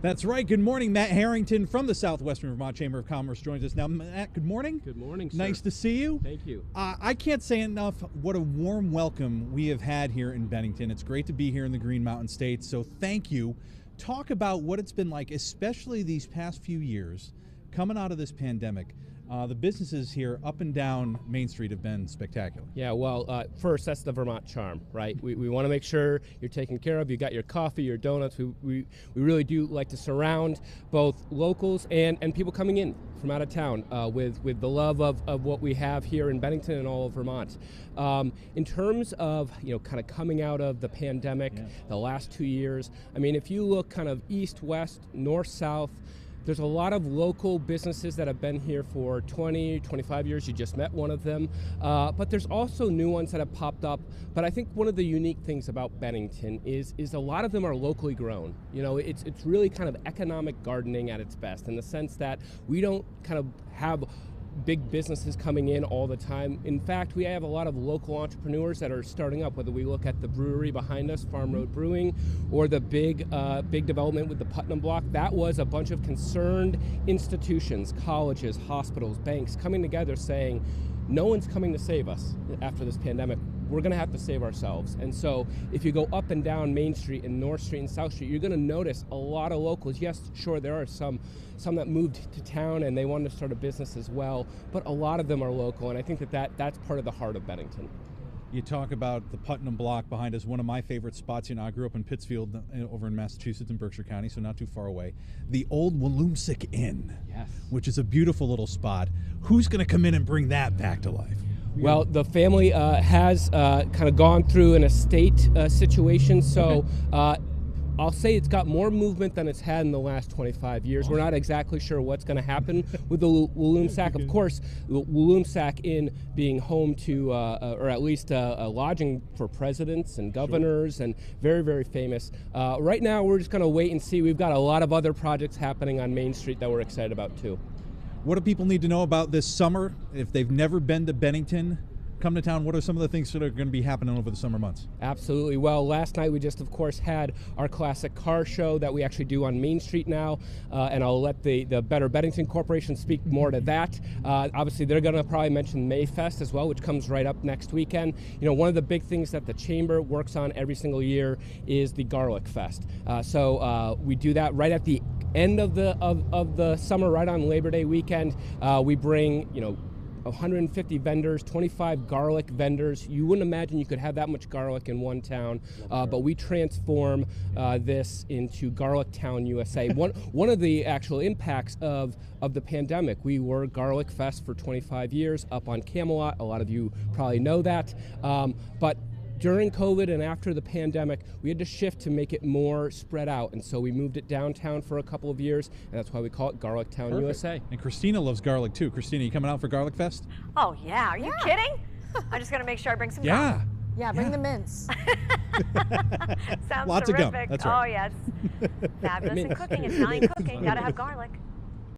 That's right. Good morning. Matt Harrington from the Southwestern Vermont Chamber of Commerce joins us now. Matt, good morning. Good morning, sir. Nice to see you. Thank you. I can't say enough what a warm welcome we have had here in Bennington. It's great to be here in the Green Mountain State, so thank you. Talk about what it's been like, especially these past few years, coming out of this pandemic. The businesses here up and down Main Street have been spectacular. Yeah, well, first, that's the Vermont charm, right? We want to make sure you're taken care of. You got your coffee, your donuts. We really do like to surround both locals and people coming in from out of town with the love of what we have here in Bennington and all of Vermont. In terms of, kind of coming out of the pandemic, the last 2 years, I mean, if you look kind of east, west, north, south, there's a lot of local businesses that have been here for 20, 25 years. You just met one of them. But there's also new ones that have popped up. But I think one of the unique things about Bennington is a lot of them are locally grown. It's really kind of economic gardening at its best, in the sense that we don't kind of have big businesses coming in all the time. In fact, we have a lot of local entrepreneurs that are starting up, whether we look at the brewery behind us, Farm Road Brewing, or the big development with the Putnam Block. That was a bunch of concerned institutions, colleges, hospitals, banks coming together saying, no one's coming to save us after this pandemic. We're going to have to save ourselves. And so if you go up and down Main Street and North Street and South Street, you're going to notice a lot of locals. Yes, sure, there are some that moved to town and they wanted to start a business as well, but a lot of them are local, and I think that's part of the heart of Bennington. You talk about the Putnam Block behind us, one of my favorite spots. I grew up in Pittsfield over in Massachusetts in Berkshire County, so not too far away. The old Walloomsic Inn, yes, which is a beautiful little spot. Who's going to come in and bring that back to life? Well, the family has kind of gone through an estate situation, so I'll say it's got more movement than it's had in the last 25 years. Awesome. We're not exactly sure what's going to happen with the Walloomsac. Of course, the Walloomsac Inn being home to, or at least a lodging for presidents and governors, sure, and very, very famous. Right now, we're just going to wait and see. We've got a lot of other projects happening on Main Street that we're excited about, too. What do people need to know about this summer? If they've never been to Bennington, come to town. What are some of the things that are going to be happening over the summer months? Absolutely. Well, last night we just, of course, had our classic car show that we actually do on Main Street now, and I'll let the Better Bennington Corporation speak more to that. Obviously, they're going to probably mention Mayfest as well, which comes right up next weekend. One of the big things that the Chamber works on every single year is the Garlic Fest. So we do that right at the end of the summer, right on Labor Day weekend. We bring, 150 vendors, 25 garlic vendors. You wouldn't imagine you could have that much garlic in one town, but we transform this into Garlic Town USA. One of the actual impacts of the pandemic, we were Garlic Fest for 25 years up on Camelot. A lot of you probably know that, but during COVID and after the pandemic, we had to shift to make it more spread out, and so we moved it downtown for a couple of years, and that's why we call it Garlic Town USA. And Christina loves garlic too. Christina, you coming out for Garlic Fest? Oh yeah, are you kidding? I'm just gonna make sure I bring some garlic. Yeah, bring the mints. Sounds Lots terrific. of gum. That's right. Oh yes, fabulous in cooking, Italian cooking. Gotta have garlic.